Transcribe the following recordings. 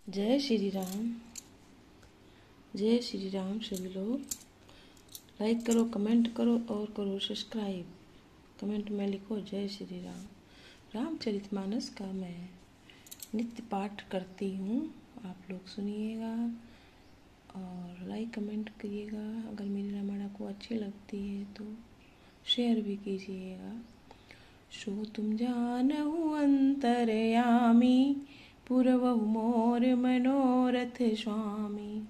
जय श्री राम। जय श्री राम। सभी लोग लाइक करो, कमेंट करो और करो सब्सक्राइब। कमेंट में लिखो जय श्री राम। रामचरितमानस का मैं नित्य पाठ करती हूँ, आप लोग सुनिएगा और लाइक कमेंट करिएगा। अगर मेरी रामायण आपको अच्छी लगती है तो शेयर भी कीजिएगा। सो तुम जानहु अंतरयामी, पुरवहु मोर मनोरथ स्वामी।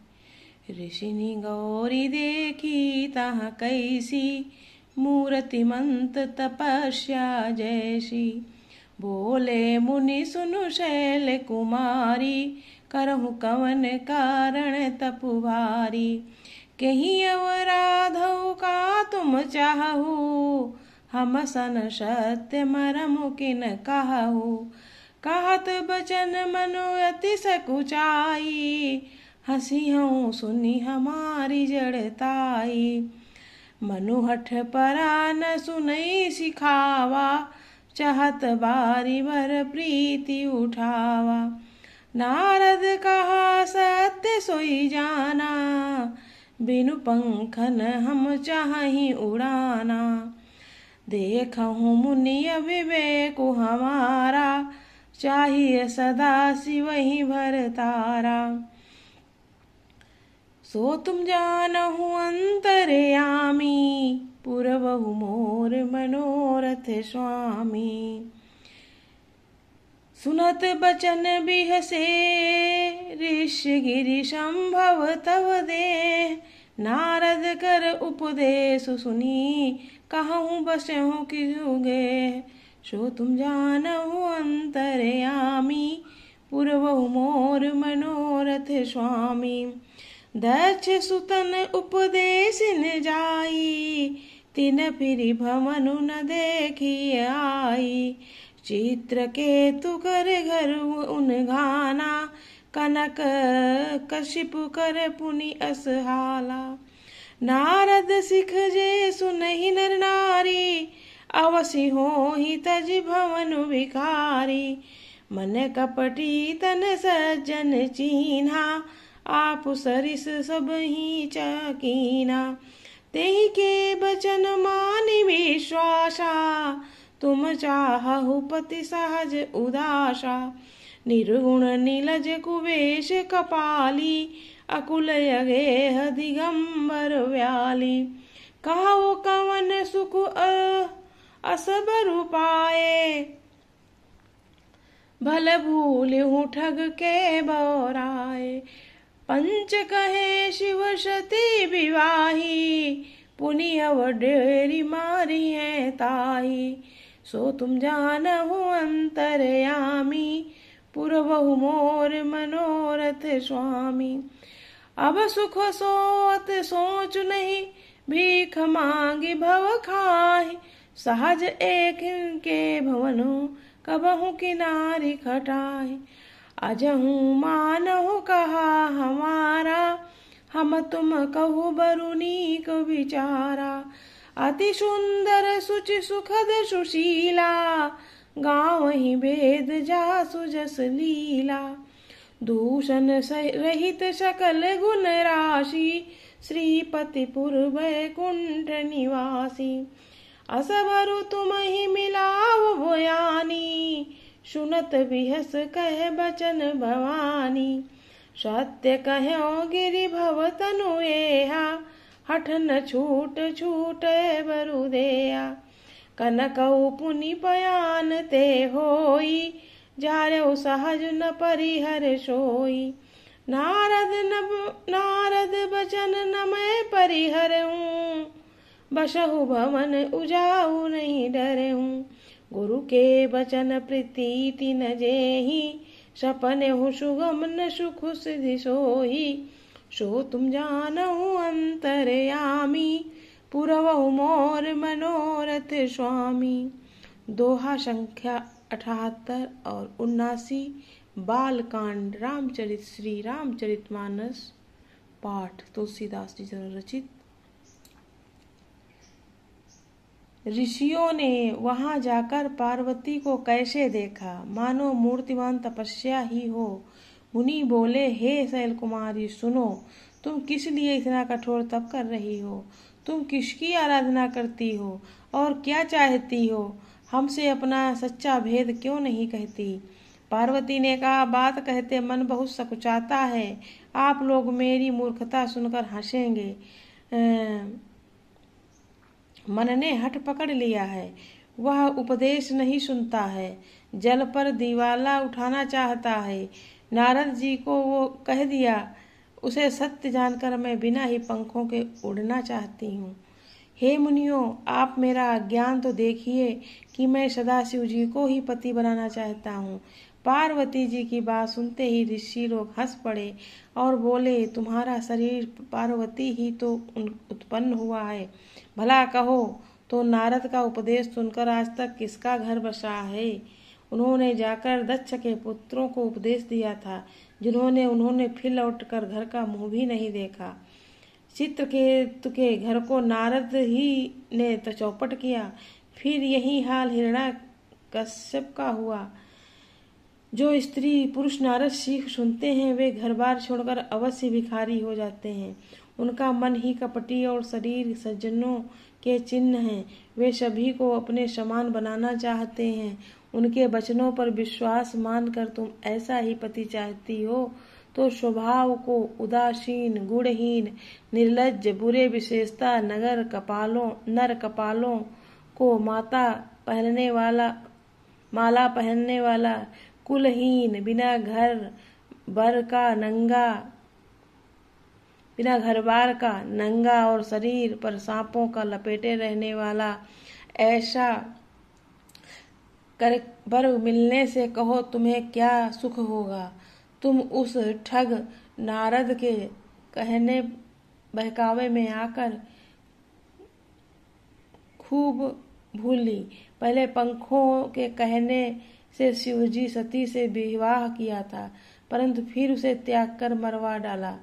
ऋषिनि गौरी देखी तहाँ कैसी, मूर्तिमंत तपस्या जैसी। बोले मुनि सुनु शैल कुमारी, करहु कवन कारण तपु भारी। कहीं अवराधौ का तुम चाहु, हम सन सत्य मरम किन कहु। कहत बचन मनु अति सकुचाई, हंसी हूँ सुनी हमारी जड़ताई। मनु हठ परा न सुनई सिखावा, चाहत बारी भर प्रीति उठावा। नारद कहा सत्य सोई जाना, बिनु पंखन हम चाहि उड़ाना। देखहु मुनि अविवेक हमारा, चाहिए सदा शिव ही भरतारा। सो तुम जानहु अंतरयामी, पुरवहु मोर मनोरथ स्वामी। सुनत बचन बिहसे ऋषि गिरि संभव तव देह। नारद कर उपदेश सुनी, कहूँ बसहु किहुगे। सो तुम जानहु अंतरयामी, पुरवहु मोर मनोरथ स्वामी। दक्ष सुतन उपदेश न जाई, तिन फिरि भवनु न देखी आई। चित्र केतु कर घर उन घाना, कनक कशिपु कर पुनि असहाला। नारद सिख जे सुनहि नर नारी, अवसि होहि तज भवनु भिखारी। मन कपटी तन सज्जन चीन्हा, आप सरिस सब ही चकीना। तेहि के बचन मानि विश्वासा, तुम चाहु पति सहज उदासा। निर्गुण नीलज कुवेश कपाली, अकुल अगेह दिगंबर व्याली। कहो कवन सुख असबर पाए, भल भूलहु ठग के बौराए। पंच कहे शिव सती विवाही, पुनि अवडेरी मारी है ताही। सो तुम जानहु अंतरयामी, पुरवहु मोर मनोरथ स्वामी। अब सुख सोत सोच नहीं, भीख मांगी भव खाहि। सहज एक के भवनु, कबहु किनारी खटाहि। अजहु मानहु कहा हमारा, हम तुम कहु बरु नीक विचारा। अति सुंदर सुचि सुखद सुशीला, गावहि वेद जासु जस लीला। दूषण रहित सकल गुण राशि, श्रीपति पुर वैकुंठ निवासी। असबरु तुम ही मिलाव भयानी, सुनत बिहस कह बचन भवानी। सत्य कहो गिरि भव तनु एहा, हठ न छूट छूटे बरु देया। कनकऊ पुनि बयान ते होई, जारऊ सहज न परिहर सोई। नारद बचन न मैं परिहरऊँ, बसहु भवन उजाऊ नहीं डरऊँ। गुरु के बचन प्रीति न जेहि, सपने हु सुगम न सुख सिधि सोही। सो तुम जानहु अंतरयामी, पुरवहु मोर मनोरथ स्वामी। दोहा संख्या 78 और 79 बालकांड रामचरित श्री रामचरितमानस पाठ तुलसीदास जी द्वारा रचित। ऋषियों ने वहां जाकर पार्वती को कैसे देखा, मानो मूर्तिमान तपस्या ही हो। मुनि बोले, हे शैल कुमारी सुनो, तुम किस लिए इतना कठोर तप कर रही हो? तुम किसकी आराधना करती हो और क्या चाहती हो? हमसे अपना सच्चा भेद क्यों नहीं कहती? पार्वती ने कहा, बात कहते मन बहुत सकुचाता है। आप लोग मेरी मूर्खता सुनकर हंसेंगे। मन ने हठ पकड़ लिया है, वह उपदेश नहीं सुनता है, जल पर दीवाला उठाना चाहता है। नारद जी को वो कह दिया, उसे सत्य जानकर मैं बिना ही पंखों के उड़ना चाहती हूँ। हे मुनियों, आप मेरा ज्ञान तो देखिए कि मैं सदाशिव जी को ही पति बनाना चाहता हूँ। पार्वती जी की बात सुनते ही ऋषि लोग हंस पड़े और बोले, तुम्हारा शरीर पार्वती ही तो उत्पन्न हुआ है। भला कहो तो नारद का उपदेश सुनकर आज तक किसका घर बसा है? उन्होंने जाकर दक्ष के पुत्रों को उपदेश दिया था, उन्होंने फिर लौटकर घर का मुंह भी नहीं देखा। चित्रकेतु के घर को नारद ही ने तो चौपट किया। फिर यही हाल हिरण्यकश्यप का हुआ। जो स्त्री पुरुष नारद सीख सुनते हैं वे घर बार छोड़कर अवश्य भिखारी हो जाते हैं। उनका मन ही कपटी और शरीर सज्जनों के चिन्ह हैं। वे सभी को अपने समान बनाना चाहते हैं। उनके वचनों पर विश्वास मानकर तुम ऐसा ही पति चाहती हो तो स्वभाव को उदासीन, गुणहीन, निर्लज्ज, बुरे विशेषता, नर कपालों को माला पहनने वाला, कुलहीन, बिना घर बार का नंगा और शरीर पर सांपों का लपेटे रहने वाला, ऐसा कर बर मिलने से कहो तुम्हें क्या सुख होगा। तुम उस ठग नारद के कहने बहकावे में आकर खूब भूली। पहले पंखों के कहने से शिवजी सती से विवाह किया था, परंतु फिर उसे त्याग कर मरवा डाला।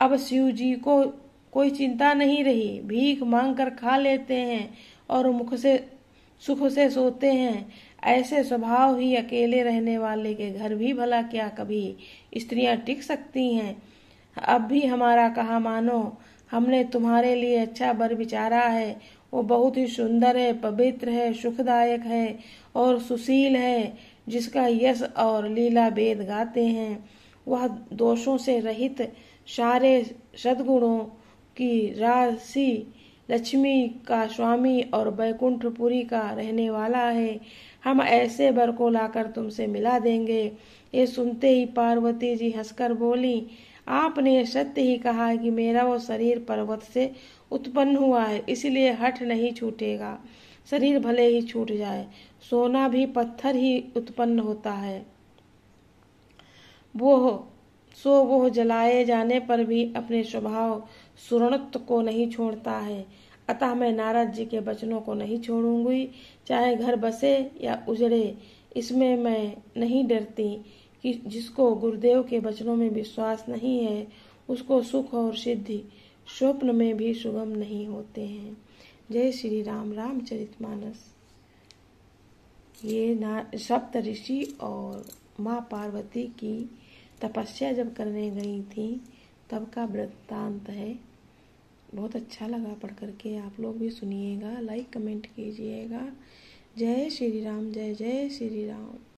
अब शिवजी को कोई चिंता नहीं रही, भीख मांग कर खा लेते हैं और सुख से सोते हैं। ऐसे स्वभाव ही अकेले रहने वाले के घर भी भला क्या कभी स्त्रियां टिक सकती हैं? अब भी हमारा कहा मानो, हमने तुम्हारे लिए अच्छा वर विचारा है। वो बहुत ही सुंदर है, पवित्र है, सुखदायक है और सुशील है, जिसका यश और लीला वेद गाते हैं। वह दोषों से रहित, सारे सद्गुणों की राशि, लक्ष्मी का स्वामी और बैकुंठपुरी का रहने वाला है। हम ऐसे वर को लाकर तुमसे मिला देंगे। ये सुनते ही पार्वती जी हंसकर बोली, आपने सत्य ही कहा कि मेरा वो शरीर पर्वत से उत्पन्न हुआ है, इसलिए हठ नहीं छूटेगा। शरीर भले ही छूट जाए, सोना भी पत्थर ही उत्पन्न होता है। वो जलाए जाने पर भी अपने स्वभाव सुरणत्व को नहीं छोड़ता है। अतः मैं नारद जी के वचनों को नहीं छोड़ूंगी, चाहे घर बसे या उजड़े। इसमें मैं नहीं डरती कि जिसको गुरुदेव के वचनों में विश्वास नहीं है, उसको सुख और सिद्धि स्वप्न में भी सुगम नहीं होते हैं। जय श्री राम। रामचरितमानस। ये सप्त ऋषि और माँ पार्वती की तपस्या जब करने गई थी तब का वृत्तांत है। बहुत अच्छा लगा पढ़ करके, आप लोग भी सुनिएगा, लाइक कमेंट कीजिएगा। जय श्री राम। जय जय श्री राम।